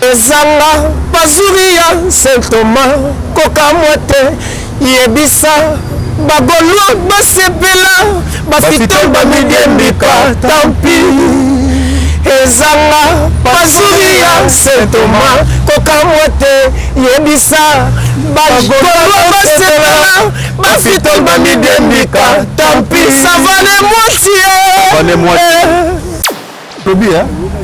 Ezanga Pazuria Saint-Thomas Kokamote Yebisa Bagolo Basepela Bafito Bamidembika Tampi Ezanga Pazuria Saint-Thomas Kokamote Yebisa Bagolo Basepela Bafito Bamidembika Tampi Savane Moitié Tobi,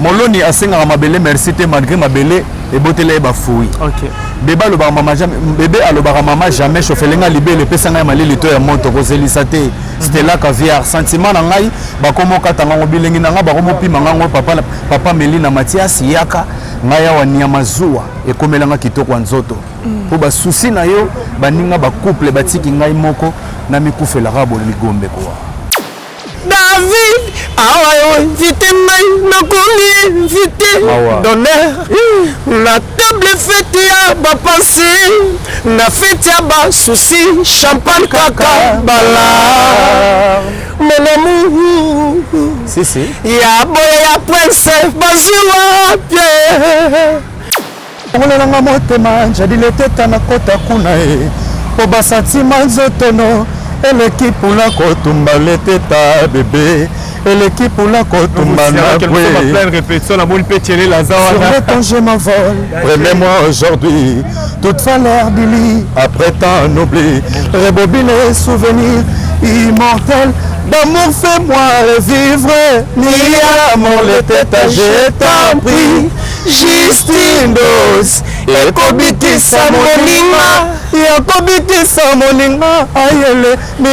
Moloni a senga mabele merci te malgré mabele et botele ba fouille. OK. Bébé le maman jamais bébé a le maman jamais chauffé lenga libé le pesanga malili to ya moto ko zelisate. C'était là caviar sentiment na ngai ba komo katanga mobilengi na nga ba komo pima ngango papa Melina Mathias yaka ngaya wa nyamazua e komelanga kitoko nzoto. Po ba souci na yo baninga ba couple batiki ngai moko na mikufela rabo ligombe ko. David, awa invité mai na kongi invité d'honneur. La table fête ya ba pensé, na fête ya ba souci, champagne kaka bala. Mon amour, si ya boya ya prince baziwa bien. Ongelanga motema njadile teta na kota kuna e po basantima nzotono eleki pula kotumba leteta bébé eleki pula kotumba na kwe sur le temps je m'envole remets-moi aujourd'hui toute valeur du lit après tant oubli rebobine les souvenirs immortels d'amour fais-moi revivre ni amour leteta je t'en prie Justine Dos ekobitisa moninga yakobitisa moninga ayele mi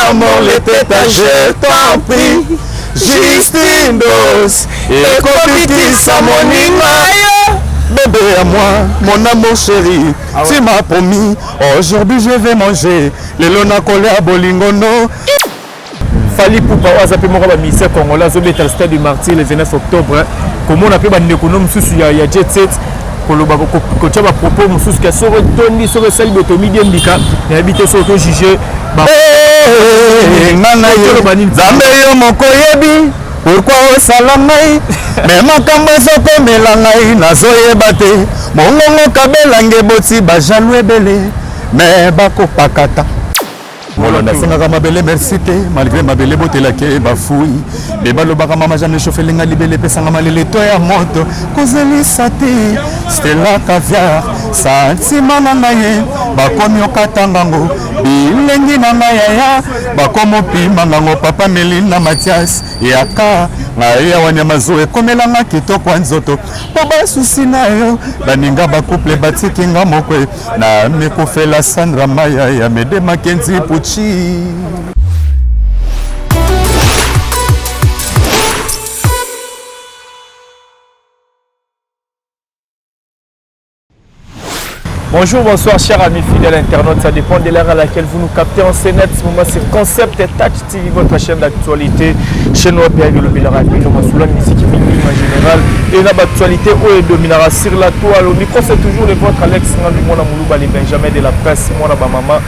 amour leteta je t'en prie Justine Dos ekobitisa moninga bébé à moi mon amour chéri tu m'as promis aujourd'hui je vais manger le lona collé à bolingono Fali Poupa Wazapi moko ba ministère congolais zo betal stade du Martyr le 29 octobre comme on a pu ba ndeko mususu ya jet set koloba ko tcha ba propos mususu ka soro tondi soro sali botomi dembika na habité so to juger ba nana yo zambe yo moko yebi pourquoi osala ngai mais makambo ezokomela ngai nazoyeba te mongongo kabelange boti bajalou ebele mais bakopakata Molonda singaka mabele merci te malgré mabele botelake bafouille beba lobaka mama jamais chauffé lenga libele pesanga malele to ya moto kozelisa te Stella caviar sentiment na ngai bakomi okatanga ngo bilengi na ngai ya bakomo pima ngango papa Melina Mathias yaka ngai ya wanyamazo ekomelanga kitoko nzoto po basusi na yo baninga bakouple batiki nga moko na mikofela Sandra Maya ya Mede Mackenzie Puchi. Bonjour, bonsoir chers amis fidèles internautes, ça dépend de l'heure à laquelle vous nous captez en scène. Ce moment c'est Concept Touch TV, votre chaîne d'actualité. Chez nous, bien de l'Obélara, nous sommes la musique en général. Et l'actualité où est dominera sur la toile. Au micro c'est toujours le vôtre Alex Ngandu, mon Moulouba, les Benjamin de la presse, mon maman.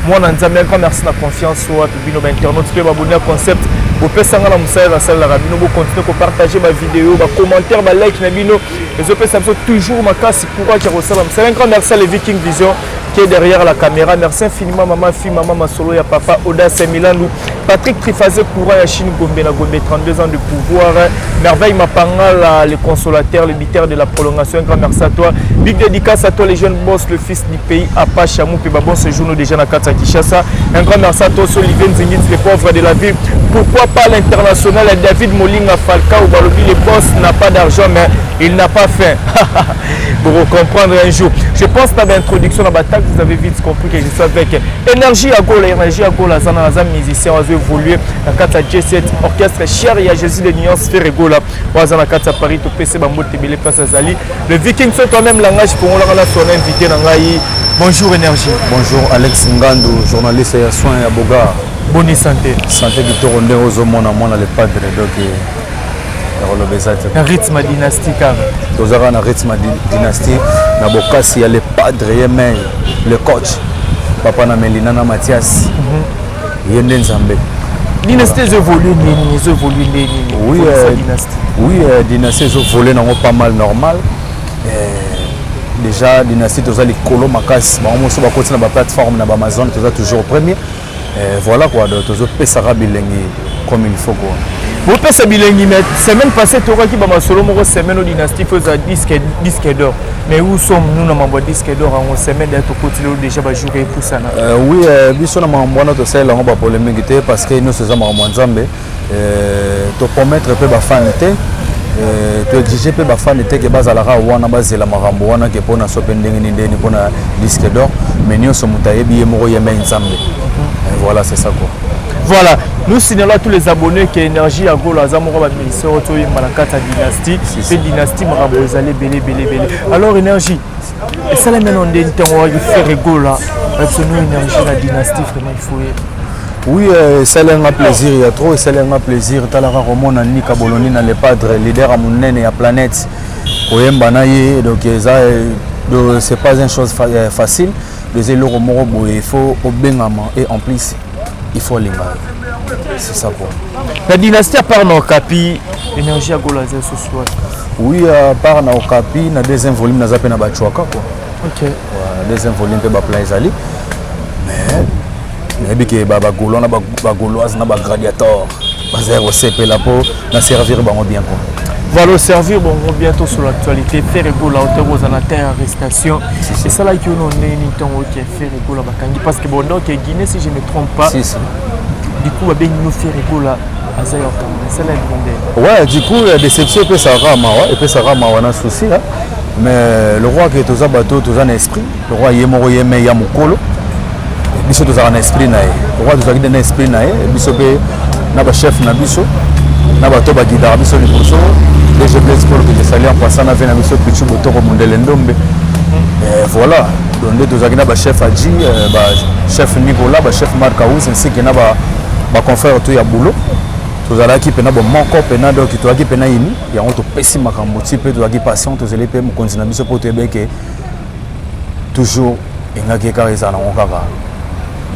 Moi, Nzambe, grand merci de la confiance sur nos internautes. Vous pouvez abonner au Concept. Vous pouvez s'en aller à la salle de la vous continuez à partager ma vidéo, ma commentaire, ma like, et vous pouvez toujours ma casse pour que vous un grand merci à les Viking Vision qui est derrière la caméra. Merci infiniment, maman, fille, maman, ma solo, ya papa, Oda Semilandou, Patrick Trifazé, courant, ya Chine Gombe, na Gombe, 32 ans de pouvoir. Merveille Mapanga, le consolateur, l'éditeur de la prolongation. Un grand merci à toi. Big dédicace à toi, les jeunes boss, le fils du pays, Apache, Chamou, puis bon séjour, nous déjà na Katsa Kishasa. Un grand merci à toi, Olivier Nzingit, les pauvres de la ville. Pourquoi pas l'international David Molinga Falcao, Balobi, les boss n'a pas d'argent, mais il n'a pas faim. Pour comprendre un jour. Je pense que dans l'introduction, vous avez vite compris que je suis avec énergie à Gola, Zana, musicien, on a évolué dans le cadre de J7 orchestre cher, il y a Jésus de Nuance, Ferre Gola, on a dans le cadre de Paris, tout PC, Bambo, Tébélé, Place Azali. Le Viking, c'est toi-même langage pour on a son invité dans l'Aïe. Bonjour énergie. Bonjour Alex Ngandou, journaliste et soins à Boga. Bonne santé. Santé qui te rendait aux hommes, on a le padre, donc. Un rythme dynastique. Nous avons un rythme dynastique. Nous avons le padre, le coach, Papa Melina Mathias. Dynastie évolue, oui, dynastie évolue pas mal normal. déjà dynastie toza likolo makasi bango moso bakoti na plateforme na Amazon toza toujours au premier voilà quoi tozo pesaka bilengi comme il faut quoi vous pesa bilengi mais semaine passée toka ki ba masolo moko semaine au dynastie faisait disque d'or mais où sommes nous na mambo disque d'or en semaine d'être continué déjà ba jour et poussa na oui biso na mambo na to sala ngo ba polémique te parce que nous c'est mambo nzambe to promettre pe ba fan te tu exiger pe ba fan te ke bazalaka wana bazela marambo wana ke pona so pendenge ndeni pona disque d'or mais nyo so mutayebi ye moko yeme nzambe voilà c'est ça quoi voilà nous signalons à tous les abonnés que énergie à Golo azamoko ba ministère to yemba kata dynastie pe dynastie marambo ezale belé alors énergie et ça la maintenant ndeni tango wa faire Gola absolument énergie la dynastie vraiment il faut oui, c'est un plaisir, il y a trop, c'est un plaisir. Talara Romon, Nika Boloni, le padre, leader à mon et à planète. Donc, c'est pas une chose facile. Les élo Romoro, il faut au Bengama et en plus, il faut l'image. C'est ça quoi. La dynastie à part nos capis, énergie à Golazé ce soir. Oui, à part nos capis, na deuxième volume, na zappé na Bachuaka quoi. Ok. Deuxième volume, pe ba plein Zali. Mais. Et puis ba Golo na ba Goloise na ba Gladiator ba zéro CP là pour na servir bango bien quoi. Voilà servir bon bientôt sur l'actualité faire Gola hauteur aux anatères arrestation et ça là qui on est ni temps OK faire Gola bakangi parce que bon donc Guinée si je me trompe pas du coup ba nous faire Gola azayo comme ça là demandé ouais du coup la déception peut ça rama et peut ça rama on a souci là mais le roi qui est aux bateaux tous en esprit le roi yemoro yeme ya mukolo biso tozala na esprit na ye roi tozalaki na esprit na ye biso pe na ba chef na biso na bato bagidaka biso liboso DG Blaise Paul que sali en passant na ve na biso Pichu Botoko Mundele Ndombe voilà donc tozalaki na ba chef Adji ba chef Nicolas ba chef Marc Aouz ainsi que na ba confrère to ya boulot tozalaki pe na bo moko pe na donc tozalaki pe na yini yango to pesi makambo ti pe tozalaki patient tozali pe mokonzi na biso po toyebeke toujours engaki ekarisa nango kaka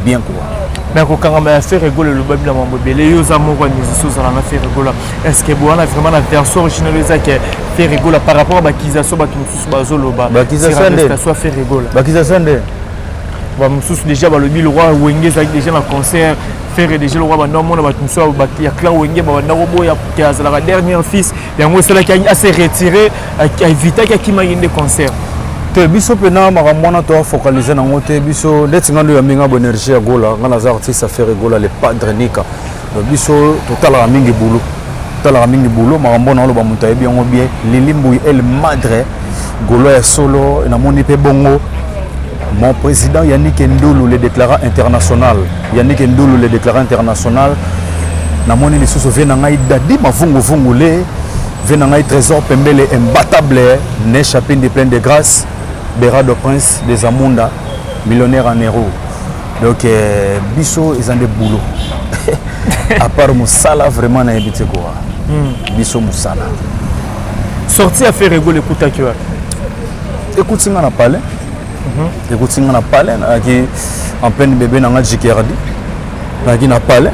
bien quoi. Mais quand on a fait rigoler le baby dans mon bébé, les amours on a fait rigoler. Est-ce que bon on a vraiment la version originale qui fait rigoler par rapport à Bakization Batumsus Bazolo ba. Bakization soit fait rigoler. Bakization de. Ba Msus déjà le roi Wenge ça déjà dans concert faire déjà le roi non mon Batumsu Baki ya Clan Wenge ba na robo ya la dernière fils et moi c'est là qui a assez retiré à éviter qu'il m'a des concerts. Te biso pena makamona to focaliser na ngote biso letinga ndo ya minga bo énergie ya Gola ngana za artiste affaire Gola le padre Nika biso totala mingi boulot makamona lo ba mutayebi yango bien lilimbu el madre Gola ya solo na moni pe bongo mon président Yannick Ndulu le déclarant international na moni lisusu vena ngai dadi mavungu vungule vena ngai trésor pembele imbattable ne chapine de plein de grâce Berado Prince des Amunda, millionnaire en héros. Donc, biso, ils ont des boulots. À part Moussala, vraiment, on a évité quoi. Biso Moussala. Sorti à faire rigoler, écoute à qui va. Écoute, si on a parlé. Écoute, si on a parlé, en plein bébé, on a dit qu'il y a parlé.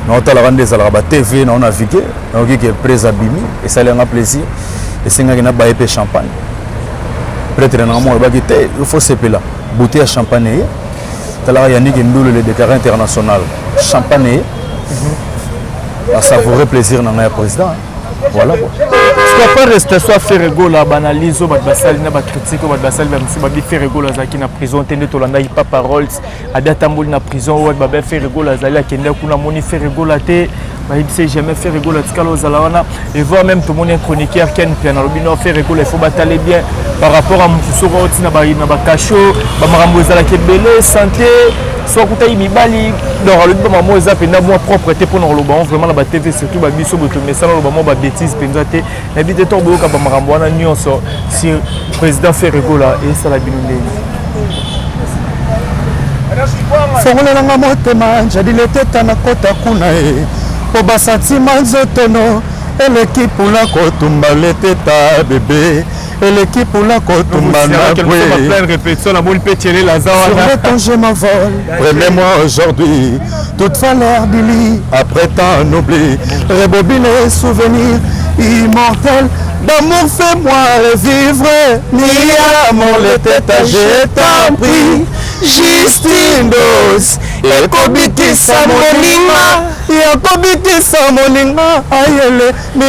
On a rendu à la TV, on a navigué, on a dit qu'il y a près Abimi, et ça a un plaisir. Et c'est un peu champagne. Peut-être il faut se là. Bouteille à champagne. Il y a le déclarant international. Champagne. À savourer plaisir dans le président. Voilà. Ce qu'on peut rester soit faire rigoler, banaliser, critiquer, faire rigoler qui na prison, tenir tout l'année pas parole, à datamboul na prison, ou faire rigoler à qui n'a qu'une moni faire rigoler. Il sait jamais faire rigoler et voir même tout le monde un chroniqueur qui a une piano faire rigoler il faut batailler bien par rapport à mon sourd na ba cachot ba marambo ezala ke belé santé soit kuta imibali dans le ba mo za pena moi propreté pour le ba vraiment la TV surtout ba biso boto mais ça le ba mo ba bêtise penza te na bi de tombo ka ba marambo wana nyonso si président fait rigoler et ça la binundeni fongolela motema njadile teta na kota kuna po basantima nzotono eleki pula kotumba leteta bébé eleki pula kotumba na bwe sur ton je m'envole prenez-moi aujourd'hui toute valeur du lit après tant oubli rebobine souvenirs immortels D'amour fais-moi revivre, ni amour les têtes, je t'en prie. Justine Dos, ekobitisa moninga, ekobitisa moninga, ayele, ni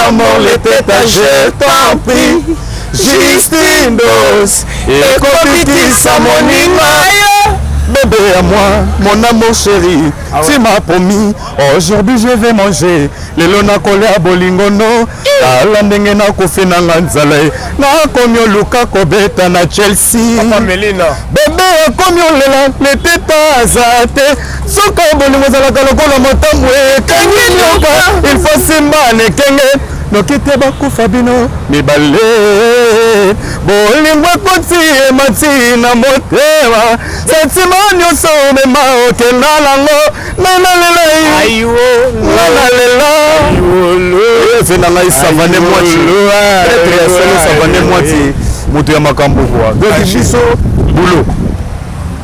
amour les têtes, je t'en prie. Justine Dos, ekobitisa moninga, bébé à moi, mon amour chéri, tu m'as promis, aujourd'hui je vais manger, les lona collé à bolingono, la ndenge na kofina nganzala, na komyo luka kobeta na Chelsea. Papa Melina. Bébé komyo lela, les teta azate, soka bolingo zalaka lokola motambo ekangi nyoka, il faut simba nekenge. Nokite bakufa bino mibale bolingo ekoti emati na motema sentima nyonso mema okenda nango nanalela efe na ngai savane mwati etre ya solo savane mwati moto ya makambo kwa donc biso bulo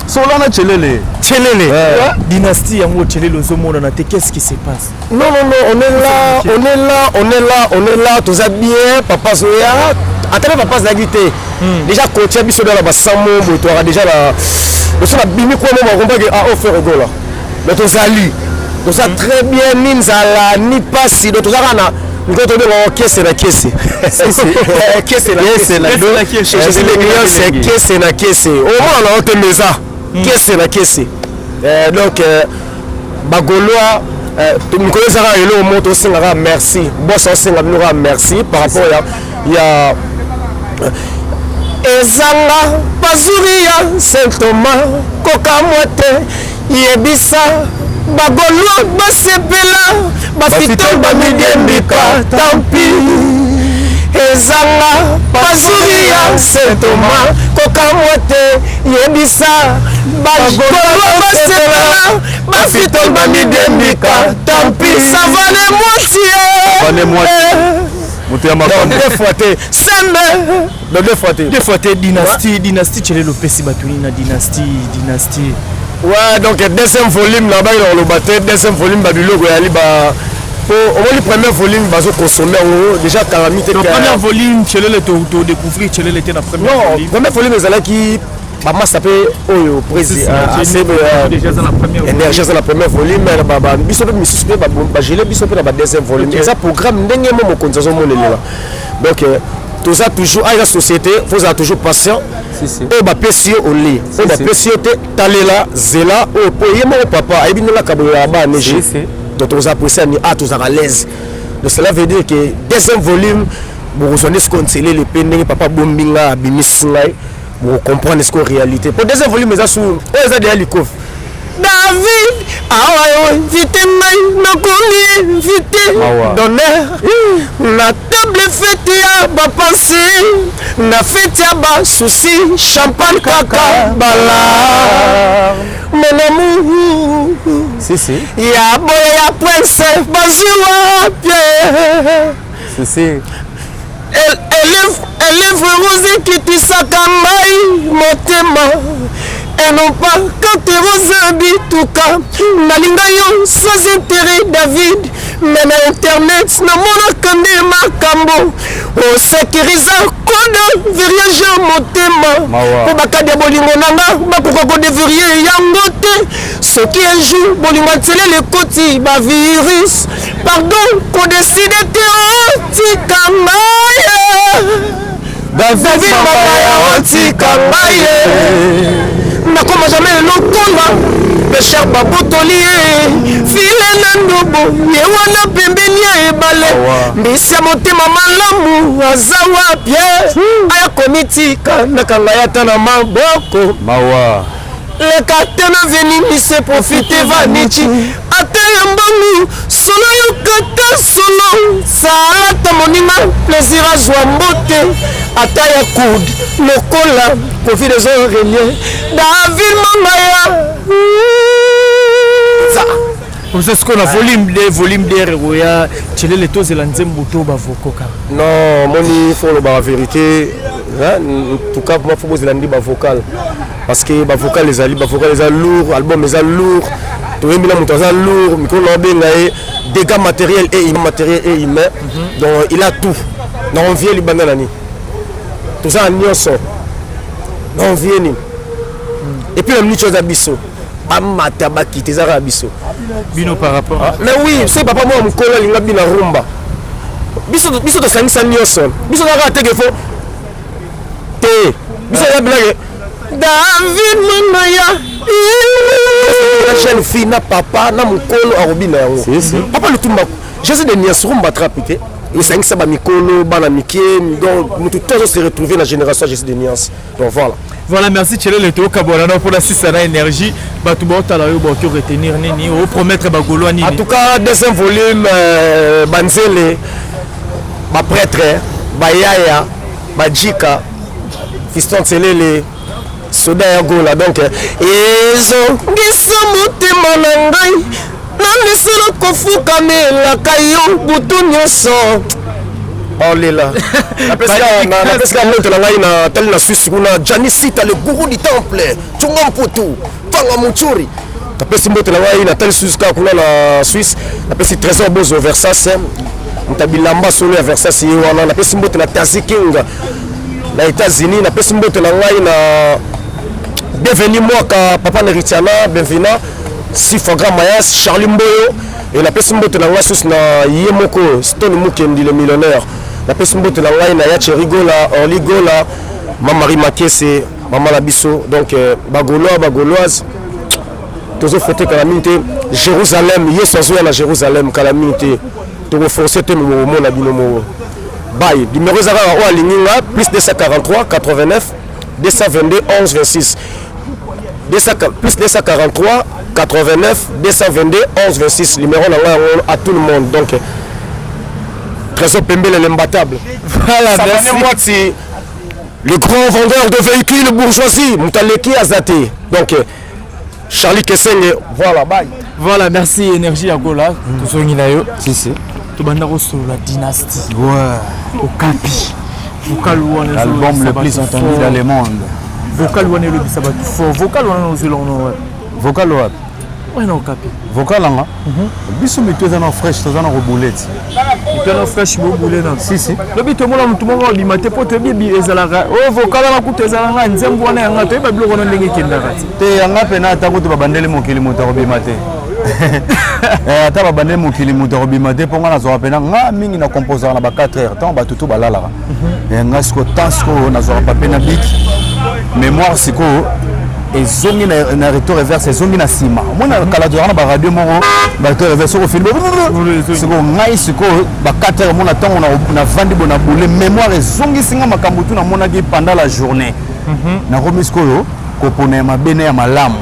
Solana Tchelele. Tchelele. Dynastie yango Tchelele ozomona na te, qu'est-ce qui se passe? Non, on est là, tout ça bien, papa Zoya. Attends, papa Zagité. Déjà, quand tu as mis sur la Bassamo, tu auras déjà la. Tu as bimi quoi, on va dire, ah, on fait rigolo. Mais tu as lu. Tu as très bien, ni Nzala, ni Passi, tu as rien. Nous avons dit, qu'est-ce que c'est la caisse? Qu'est-ce que c'est la caisse? Qu'est-ce que la caisse? Au moins, on a été maison. Qu'est-ce que la caisse? Donc, Bagoloa, nous connaissons le mot aussi, merci. Boss aussi, merci par rapport à. Ezanga, Pazuria, Saint-Thomas, Kokamote, Yebisa, Bagoloa, Basepela, Bafitol, Bamidembika, Tampi. Ezanga, Pazuria, Saint-Thomas, Kokamote, Yebisa, Bagoloa, Basepela, Bafitol, Bamidembika, Tampi. Savane moitié. Deux fois dynastie Tchelele Opesi Batuni na dynastie. Ouais, donc deuxième volume là-bas il a le battu, deuxième volume Babylone Royali bah au moins le premier volume bazo consommer déjà calamité. Le premier volume Tchelele to découvrir Tchelele était na premier volume. Non, premier volume ezala qui Bama s'appelle Oyo président déjà dans la première énergie dans la première volume baba biso pe misusu pe ba gelé biso pe na deuxième volume ça programme ndenge mo konzazo monelela donc tout ça toujours à la société faut être toujours patient o ba pesi au lit o ba pesi te talela zela o poye mo papa et binola kabola ba neige donc on apprécie ni à tous à l'aise donc cela veut dire que deuxième volume vous rejoignez ce qu'on sait les pending papa bombinga bimisingai pour comprendre ce qu'en réalité. Pour deuxième volume, ils sont David, invité, invité, d'honneur. La table fête à bas passé, la fête à bas souci, champagne caca, bala. Mon amour, si. Ya boya prince, bajoua bien. Si. Élève rosé qui tisse sa camaille, motema. Et non pas quand tu es rosé, bituka. Nalingayo, sans intérêt, David. Mais na internet, na mona kande makambo. O sécurisa, koda, verriage, motema. Pour bakade bolingo nanga, bakuka kode verrier, yangote. Ce qui un jour, bolingo télé le côté, ba virus. Pardon, qu'on décide de tikamaye. David Mabaya tikamaye. N'a comme jamais le combat. Le cher Babotolier. File nandobo. Yewana pembenia e bale. Mbisia motema malamu. Azawa pie. Aya komitika. Nakangayata na maboko. Mawa. Le katena veni ni se profite vanichi. Ate yambangu solo yukata solo. Salata moninga plaisir à joie mbote. Ata ya kud lokola profite des heures reliés. David Mangaya. Ça. Comme ça, ce qu'on a volume d'air, Roya, Tchelele to zelanzembo to bavokoka. Non, moni faut la vérité. En tout cas, moi faut poser l'andi vocal parce que vocal les ali vocal les lourd, album les lourd. Tout est bien monté lourd, micro lobé dégâts matériels et immatériels et humains. Donc il a tout. na envie libanda nani toza nyonso na envie ni et puis même chose à biso bamata bakite ezaka biso bino par rapport mais oui c'est papa moi mokolo alinga bina rumba biso tosangisa nyonso biso kaka teke fo te biso ya bilage David Manaya la jeune fille na papa na mokolo arobina yango papa lutumba Jésus de nyonso rumba trapité et sangisa ba mikolo bana mikie donc nous tous se retrouver la génération Jésus de nyonso donc voilà. Voilà, merci Tchele le Théo Kabouana pour la Sissana énergie. Batouba Talayo Bokyo retenir Nini, ou promettre Bagolo Nini. En tout cas, deuxième volume, Banzele, ma prêtre, Bayaya, Bajika, Fiston Tselele, Soda Yagola. Donc, ils ont Gisamuti Manangai, Nanisela Kofu Kamela, Kayo, Boutounyoso. Oh là. La pesca monte na tali na Suisse kuna Janisita le gourou du temple. Tungom Potou, Tanga Muchuri. La pesca monte na tali Suisse kuna na Suisse. La pesca trésor bozo Versace. Mtabilamba solo ya Versace wana la pesca monte na Tazikinga. Na États-Unis la pesca monte na bienvenue moi ka papa Neritiana, bienvenue. Sifagra Mayas, Charlie Mboyo et la pesca monte na Suisse na Yemoko, Stone Mukendi le millionnaire. La personne qui est là, Yache Rigola, Orligola, Mamari Makese, Maman Labisso, donc Bagoloise, tous les fêtes calamité, Jérusalem, Yesozoya à Jérusalem, calamité, tout renforcer tout le monde à Binomo. Bye, numéro 0 à Lininga, plus 243, 89, 222, 11, 26. Plus 243, 89, 222, 11, 26. Numéro à tout le monde, donc. Trésor Pembele l'imbattable. Voilà, merci. Le grand vendeur de véhicules bourgeoisie, Moutaleki Azate. Donc, Charlie Kesseng, voilà, bye. Voilà, merci Énergie Agola. Tout ce qui est si, si. Tout le monde la dynastie. Ouais. Au Capi. L'album le plus entendu dans le monde. Vocal One le plus sabat fort. Vocal One nous allons. Vocal One. Ouais, non, Capi. Vocal One. Biso mi toza na fresh, toza na roboulette. Toza na fresh boulette. Si si. Le but tout le monde limité pour te bien ezalaka. Oh vocal na kuta ezalaka nzembo wana yanga to ba biloko na ndenge kendaka. Te yanga pena tango to babandele mokili moto robima te. Ata babandele mokili moto robima te ponga na zo pena nga mingi na composer na ba 4 heures tant ba tutu balala. Nga sko tasko na zo pa pena bik. Mémoire siko et zongi na retour reverse zongi na sima mona kala dorana ba radio moko ba retour reverse au film siko ngai siko ba 4 heures mona tango na vandi bona boule mémoire et zongi singa makambo tu na mona ki pendant la journée na komisko yo ko pona ma bene ya malamu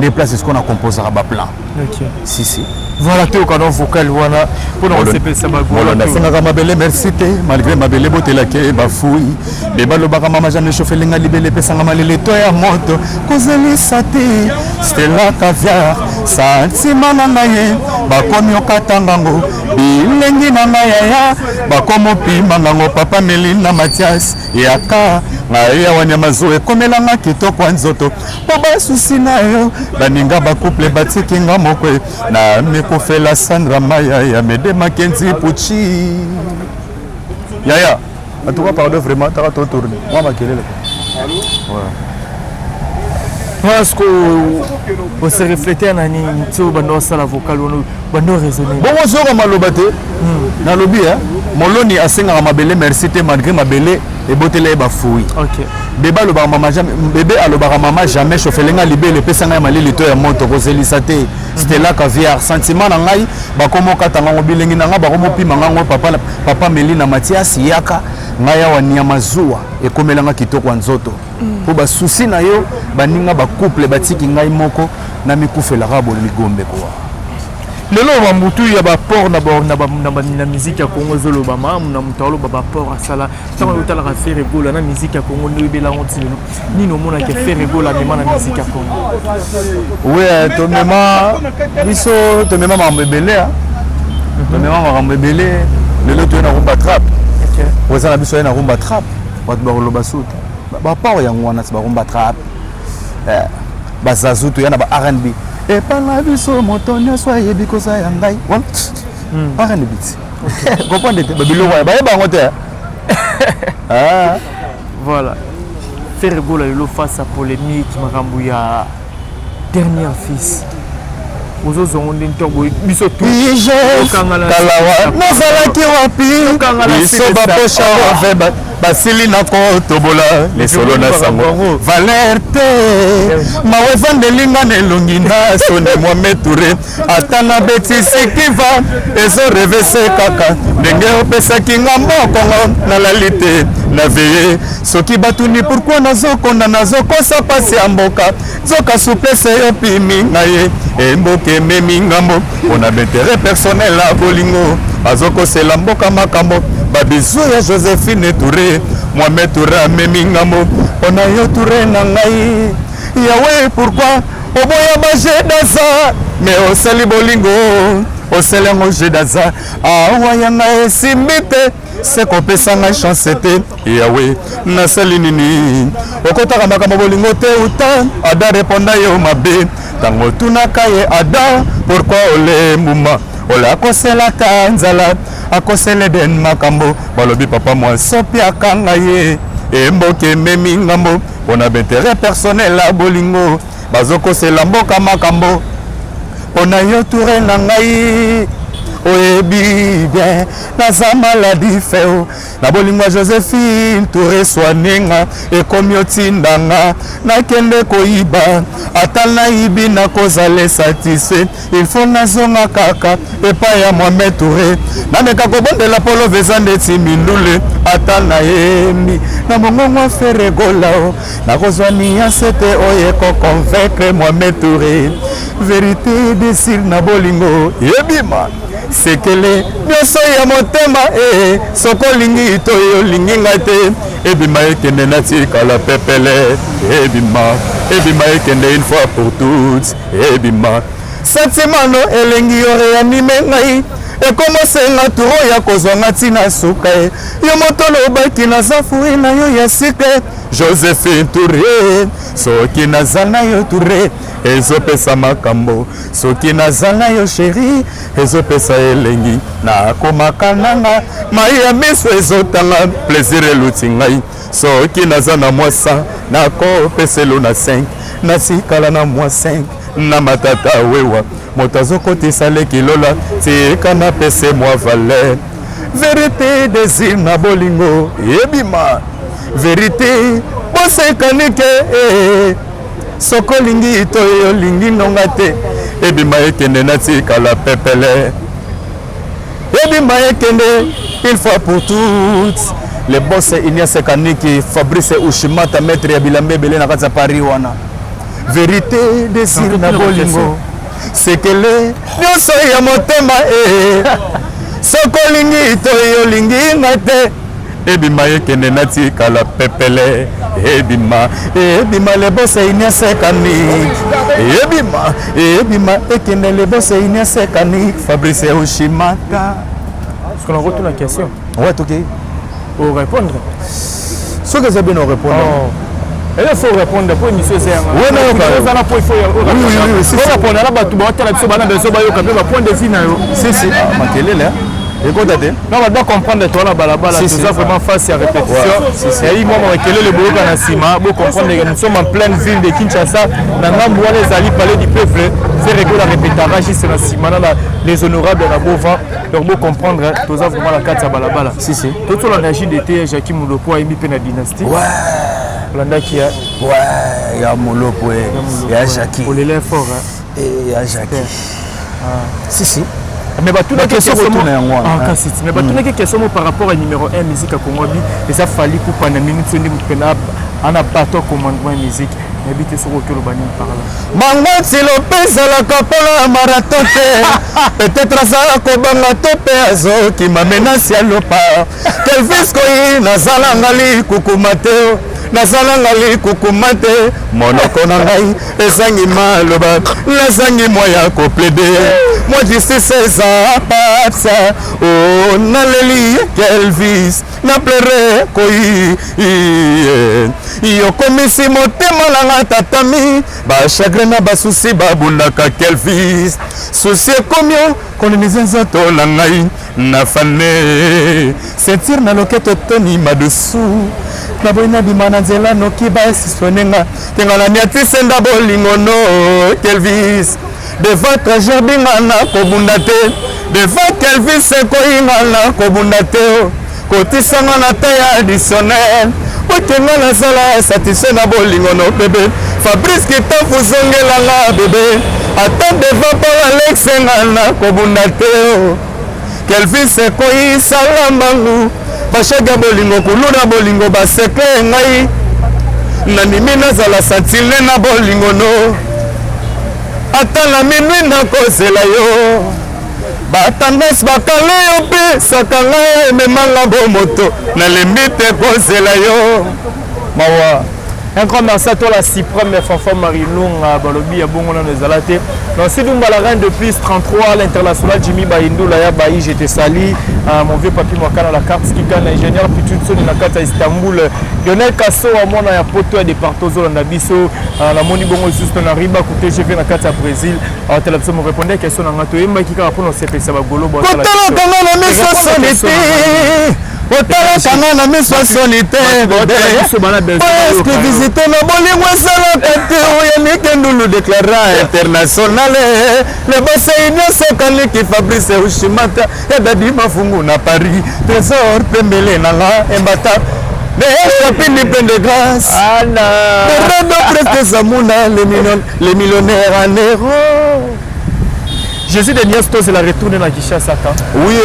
les places ce qu'on a composé ba plan. OK. Si si. Voilà tout quand on vocal voilà pour nous CP ça va voilà na singa ma belle merci te malgré ma belle botela ke ba fouille be ba lobaka mama jamais chauffer lenga libele pesanga malele to ya moto kozeli sate Stella Caviar sentiment na ngaye ba komi okatangango bilengi na ngaya ba komo pima ngango papa Melina Mathias yaka ngaye wanya mazo ekomelanga kitoko nzoto po ba susi na yo baninga ba couple batiki nga moko na Kofela Sandra Maya ya Mede Mackenzie Pucci. Yaya, en tout cas pardon vraiment t'as tout tourné. Moi ma kelele. Ouais. Parce que on se refléter na ni to bando sala vocal on bando raisonner. Bon on sort malobate. Na lobby hein. Moloni asenga mabele merci te malgré mabele et botele ba fouille. OK. Bébé le maman jamais bébé a le maman jamais chauffelenga libé le pesanga malili to ya moto kozelisa te. Stella Caviar sentiment na ngai ba komo katanga ngobilengi na nga ba komo pima ngango papa Melina Mathias yaka ngaya wa nyamazua ekomelanga kitoko nzoto po ba susi na yo baninga ba couple batiki ngai moko na mikufela rabo ligombe kwa lelo bambutu ya ba port na musique ya Congo zolo ba mam na mutalo ba port asala tango utala ka faire gola na musique ya Congo ndibela ngotsilo nino mona ke faire gola mema na musique ya Congo. Ouais to mema biso to mema mambebele hein to mema mambebele lelo to na rumba trap. OK. Oza na biso na rumba trap ba loba suta ba port ya ngwana ba rumba trap ba zazutu ya na ba R&B et par la biso moto nyonso ayebi koza ya ngai R&B comprendre te ba biloko ya ba yeba ngote Voilà. Faire rigoler le face à polémique, Marambouya, dernier fils. Vous avez un interview, biso tout. Kalawa, nazalaki wapi? Biso baposha oveba, basili na kotobola, lesolo na sango. Valerte, mawe vandelinga nelongi na sone Mohamed Touré. Atana beti sikiva, ezo revese kaka. Ndenge opesaki nga mbokongo na lalite. Na veye, soki batuni pourquoi nazokonda nazokosa pasi ya mboka. Zoka souplesse epimi ngaye, emboke memi ngambo. On a d'intérêt personnel à bolingo. Azoko c'est la mboka makambo. Babizou ya Joséphine Touré, Mohamed Touré memi ngambo. On a yo Touré na ngai. Yawe pourquoi oboya baje daza, mais au sali bolingo. Au selengo je daza, awa yanga esimite. C'est qu'on peut s'en chanceter. Yahweh, na sali nini. Okotaka makambo bolingo te uta. Ada réponda yo mabe. Tango tunaka ye ada. Pourquoi ole muma? Ole akosela kanzala. Akosele den makambo. Balobi papa moi sopi akanga ye. Emboke memi ngambo. On a d'intérêt personnel à bolingo. Bazoko se lamboka makambo. On a yo touré na ngai. Oyebi bien, naza maladie feo. Na bolingo Joséphine Touré soignenga. E komi otindanga, nakende koiba. Atal na ibi na kozale satisfait. Il faut nazonga kaka, epa ya Mohamed Touré. Nameka kobondela polo vezande timindule. Atal na yemi, na mongongo fere golao. Na kozwani ya sete oye ko convaincre Mohamed Touré. Vérité desir na bolingo, yebima. C'est que les nyonso ya motema soko lingi to yo lingi ngate ebima ekende na tikala pepele ebima ekende une fois pour toutes ebima sentimano elengi yo réanime ngai ekomosenga turo ya kozwanga tina suka yo moto lobaki naza furi na yo ya sika Joséphine Touré soki naza na yo Touré ezopesa makambo soki naza na yo chéri ezopesa elengi nakomaka nanga mai ya miso ezotanga plaisir eluti ngai soki naza na mwasa nakopeselo na 5 nasikala na mwa 5 na matata wewa moto azokotisa lekilola tika napese mwa valeur vérité désir na bolingo yebima vérité bosekanike soko lingi to yo lingi nonga te ebima ekende na tikala pepele ebima ekende une fois pour toutes le boss Ignace Kaniki Fabrice Ushimata maître ya bilambe belé na kati ya Paris wana vérité désir na bolingo c'est que le nyonso ya motema soko lingi to yo lingi ngate ebima ekende na tikala pepele ebima le boss Ignace Kaniki ebima ekende le boss Ignace Kaniki Fabrice Ushimata. Est-ce qu'on a retourné la question? Ouais, ok. Pour répondre. Ce que c'est bien de répondre. Il faut répondre pour une mission. Oui, non, il faut répondre. Là-bas, tu vas point de signe. Si, si. Écoute, non, on doit comprendre toi là-bas, tu dois vraiment face à répétition. Et moi, quel est le boulot qu'on a Sima, pour comprendre que nous sommes en pleine ville de Kinshasa, dans les alliés palais du peuple, c'est rigolo la répétage, c'est la Sima, les honorables de la Bova, donc pour comprendre, tu dois vraiment la carte à Balabala. Si, si. Tout le monde a agi d'été, Jackie Moulopo a émis la dynastie. Ouais. Landa qui a. Ouais, il y a Moulopo, il y a Jackie. Pour l'élève fort. Et il y a Jackie. Si, si. Mais tout le question mais question par rapport à numéro 1 musique à Congo et ça fallait pour pendant minute on a pas to commandement musique mais bité sur que le bani par là mango si Lopez la capola marathon peut-être ça ko banga tope azo qui ma menace ya lopa quel fisco nazala ngali kukumate nazala ngali kukumate monoko na ngai ezangi maloba nazangi moya ko plaider moi justice eza pasa oh naleli Elvis na plere koi yokomisi motema nanga tatami ba chagrin na basusi babundaka Elvis susi komio kolonize nzoto na ngai na fane sentir na loketo toni madusu na boyi nabima na nzela noki basisonenga tenga na niatise nda bolingo no Kelvis devant trageur binga na kobunda te devant Kelvis ekoyinga na kobunda te kotisanga na taille additionnel otenga nazala satisfait na bolingo no bebe Fabrice kitafuzongelanga bebe ata devant pa alexenga na kobunda te Kelvis ekoyi salambangu bashaka bolingo kuluna bolingo basekle ngai nanimi nazala santile na bolingo no ata na minui nakozela yo batendance bakale yo mpe sakanga ememanga bomoto nalembi te kozela yo mawa un grand merci à toi la suprême Fanfan Marilunga balobi ya bongo na nezala te non c'est donc la reine de plus 33 l'international Jimmy Baindou la ya bayi j'étais sali mon vieux papi mwaka na la carte qui kan ingénieur puis tout na kata Istanbul Lionel Kasso à mona ya poto ya départozo na biso la moni bongo juste na riba côté je vais na kata Brésil alors tela biso me répondre question na ngato yemba ki ka pour no sepesa ba golo bo tala kanga na miso solité otala kanga na miso solité parce que visiter na bolingo esalaka te oyo mikendulu déclara international le baseino sokaniki Fabrice Ushimata ya dadi mafungu na Paris trésor pembele nanga embata Chapini plein de grâce. Anna. Presque Zamuna, les millionnaires en héros. Jésus de Niasto, c'est la retourne dans Kinshasa. Oui,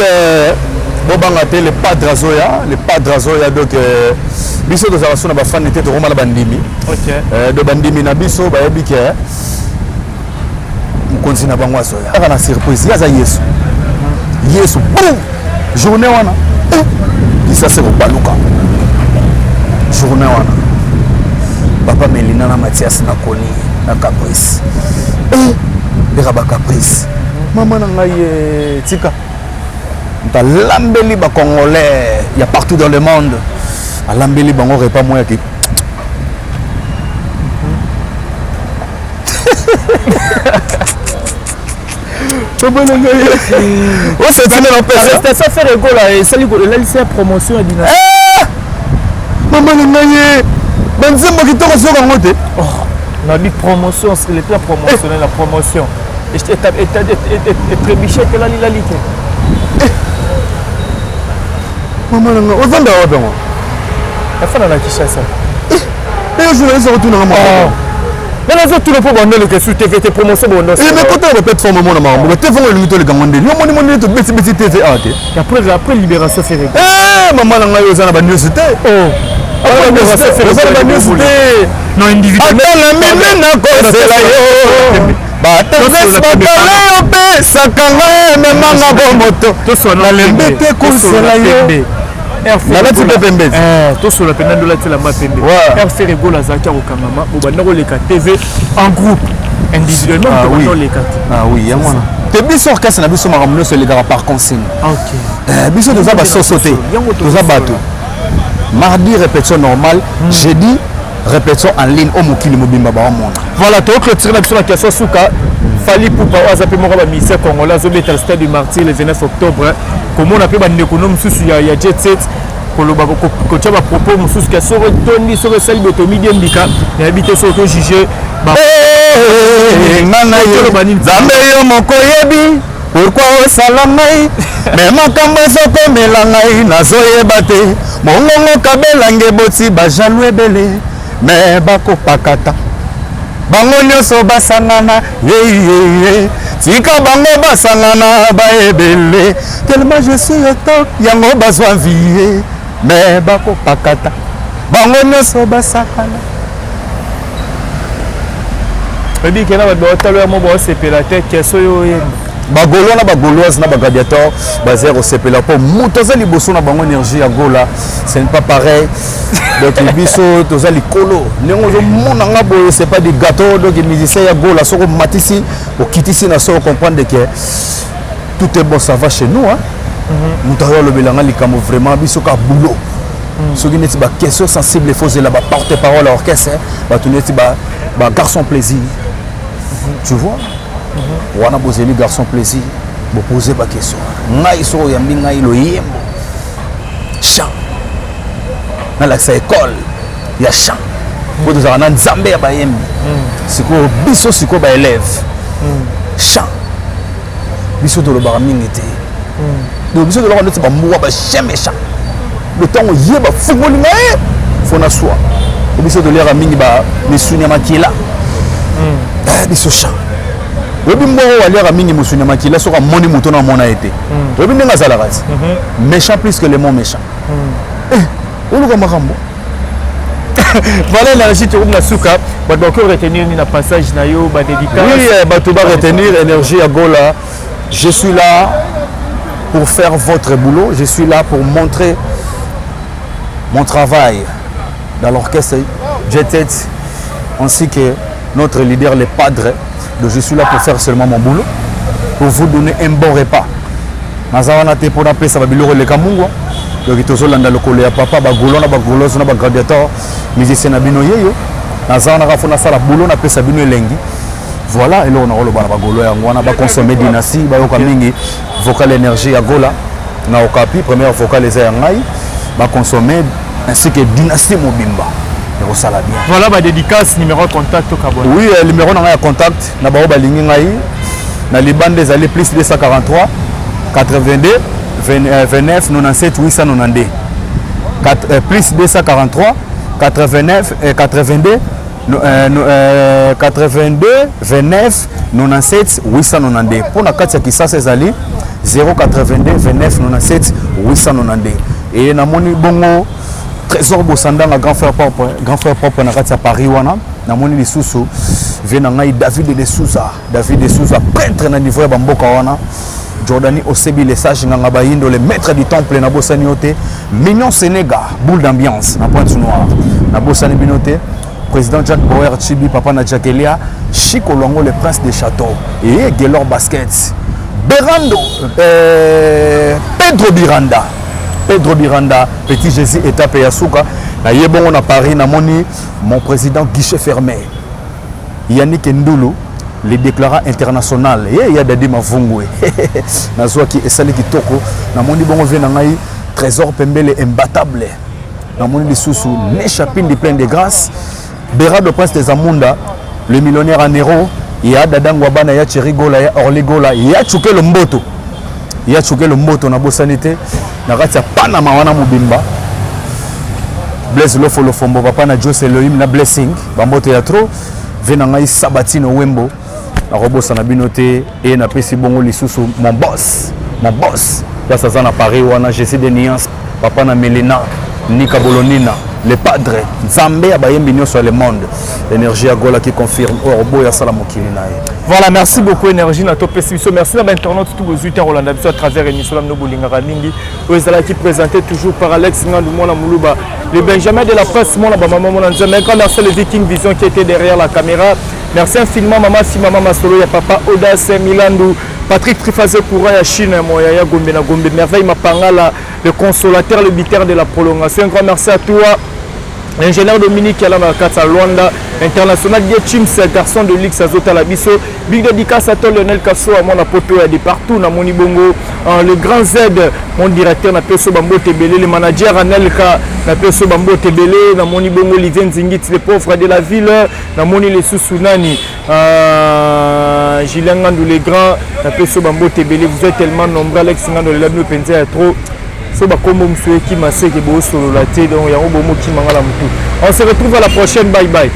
Bobangate, le padre Azoya, donc biso de Zavasuna Bafan était de Roma Bandimi. Ok. De Bandimi Nabiso, Bayabike. On continue à Bangwa Soya. Il y a une surprise, il y a Yesu. Yesu, boum! Journée, on a. Et ça, c'est au Baluka. Journée wana papa Melina na Mathias na Koni na Caprice ba Caprice maman na ngai tika ta lambeli ba congolais il y a partout dans le monde a lambeli bango repas moya ki oh c'est une opération ça fait rigolo et ça la promotion à dynastie. Maman Nengaye, Benzembo qui t'a reçu en moté. Oh, on a dit promotion, c'est le plan promotionnel, la promotion. Et trébiché que la lité. Maman Nengaye, au Zanda, au Zanda. La fin de la Kinshasa. Et je vais retourner à moi. Mais les autres, tu ne peux pas demander que sur TVT promotion. Et mais quand on répète forme mon amour, on va te faire le mytho de Gamandé. Yo moni moni to beti beti TV AT. Après libération fait rigolo. Eh maman Nengaye au Zanda ba université. Oh. Non individuellement la mine na kozela yo batangesi bakala yo mpe sakanga memanga bomoto tosona lembe te kozela yo nalati mpe pembezi tosola mpe nandolatela ma pembe rf regola azalaki akokangama bobanda koleka tv en groupe individuellement oleka te oui yango wana te biso orkestre na biso makambo nyonso elekaka par consigne biso toza basoso te toza bato mardi répétition normale, jeudi répétition en ligne au Mokili Mobimba Bahamon. Voilà, tu as clôturé la question Souka. Fali Poupa, Azapi Mora, ministère congolais, Zobé, le stade du Martyr le 29 octobre. Comment on appelle un économe sous il y a Jet Set. Quand tu as propos, mon sous qui a sauvé Tony, sauvé Sali Botomidi Mbika, et habité sur le jugé. Zameyo Mokoyebi. Pourquoi au salamai mais makambo ezokomela ngai nazoyeba te mongongo kabelange boti bajalu ebele me bakopakata bango nyonso basangana yeyeye tika bango basangana baebele tellement je suis au top yango bazwa vie me bakopakata bango nyonso basangana ebi kena batalo ya mobo osepela te keso yo bagolo na bagoloise na bagadiateur basé au sepela pour mutoza liboso na bango énergie ya gola ce n'est pas pareil donc biso toza likolo nengo zo mona nga boyo c'est pas des gâteaux donc les musiciens ya gola soko matisi au kitisi na so comprendre que tout est bon ça va chez nous hein mutayo le belanga likamo vraiment biso ka boulot soki neti ba question sensible faut la ba porte parole à orchestre ba tuneti ba garçon plaisir tu vois wana bozeli garçon plaisir Vous posez pas question. Ngai so yambi ngai lo yembo. Chant. Dans la école, il y a chant. Vous avez un nzambe ya ba yembi. Siko biso siko ba élève. Chant. Biso de lo ba mingi te. Donc biso de lo ba ba mwa ba cheme chant. Le temps où il y a ba football ngai faut na soi. Biso de l'era mingi ba misunya makila. Biso chant. Obi mboro waliaka mingi musunya makila soka moni muto na mona été. Obi ndenga zalakati. Méchant plus que les mots méchants. Oluka makambo. Voilà la chute comme la souka, bah donc retenir ni la passage na yo ba dédicace. Oui, bah tu vas retenir énergie à Gola. Je suis là pour faire votre boulot, je suis là pour montrer mon travail dans l'orchestre Jet ainsi que notre leader les padres. Donc je suis là pour faire seulement mon boulot, pour vous donner un bon repas. Nazawana te pour appeler ça babiloro le kamungo. Donc tous les gens qui ont papa bagolo na bagolo na bagradiateur musicien na bino yeyo. Nazawana ka fona sala boulot na pesa bino elengi. Voilà et là on a le bana bagolo ya ngwana ba consommer dynastie ba yoka mingi vocal énergie ya gola na okapi première vocal les ya ngai ba consommer ainsi que dynastie mobimba. Voilà ma dédicace numéro de contact au Cabon. Oui, le numéro de contact na ba balingi ngai na liban des allées plus 243 82 29 97 892 plus 243 89 82 82 29 97 892 pour la carte qui ça c'est allé 082 29 97 892 et na moni bongo Trésor Bosandanga grand frère propre na kati ya Paris wana na moni lisusu vena ngai David de Souza prêtre na niveau ya bamboka wana Jordani Osebi les sages nganga bayindo le maître du temple na bosani yote Mignon Sénégal boule d'ambiance na Pointe Noire na bosani binote président Jack Bauer Chibi papa na Jackelia Chico Longo le prince des châteaux et Gelor Basket Berando Pedro Biranda, Petit Jésus, étape Yasuka. Na yebongo na Paris, na moni mon président guichet fermé. Yannick Ndulu, le déclarant international. Il y a Dadi Mavungwe. Na zoaki esali kitoko. Na moni bongo vient na ngai trésor pembele imbattable. Na moni lisusu ne chapine de plein de grâce. Berado prince des Amunda, le millionnaire en héros. Il y a Dadangwa bana ya Cherigola ya Orligola, il y a Chuke le Mboto. Il y a Chuke le Mboto na bosanité. Na kati ya Panama wana mobimba Blaise Lofo Lofombo papa na Jose Elohim na blessing bamboto ya trop vena ngai Sabatino Wembo na robosa na binote et na pesi bongo lisusu mon boss là ça na Paris wana Jésus de Niance papa na Melena Nika Bolonina les padres Nzambe abayembi nyonso le monde énergie à Gola qui confirme Orbo ya sala mokili nae. Voilà, merci beaucoup énergie na top émission. Merci à l'internaute tout vos 8 ans Rolanda à travers émission la Nobolinga Mingi. Ozala qui présenté toujours par Alex Ngandou Mona Moulouba. Le Benjamin de la presse Mona Maman Mona Nzambe. Merci le Viking Vision qui était derrière la caméra. Merci infiniment maman si maman Masolo ya papa Audace Milandou. Patrick Trifazé Koura ya Chine Moya Gombe na Gombe merveille Mapangala le consolateur le biteur de la prolongation. Un grand merci à toi. Ingénieur Dominique Yalama Katsa Luanda, international de Chims, garçon de Ligue Azota Labiso, big dédicace à toi Lionel Kasso, à mon apoto et de partout, na Moni Bongo, le grand Z, mon directeur na Peso Bambo Tebele, le manager Anelka, na Peso Bambo Tebele, na Moni Bongo, Livien Zingit, les pauvres de la ville, na Moni les Sousounani, Julien Ngandou les grands, na Peso Bambo Tebele, vous êtes tellement nombreux, Alex Ngandou le Labno Penza trop. On se retrouve à la prochaine, bye bye.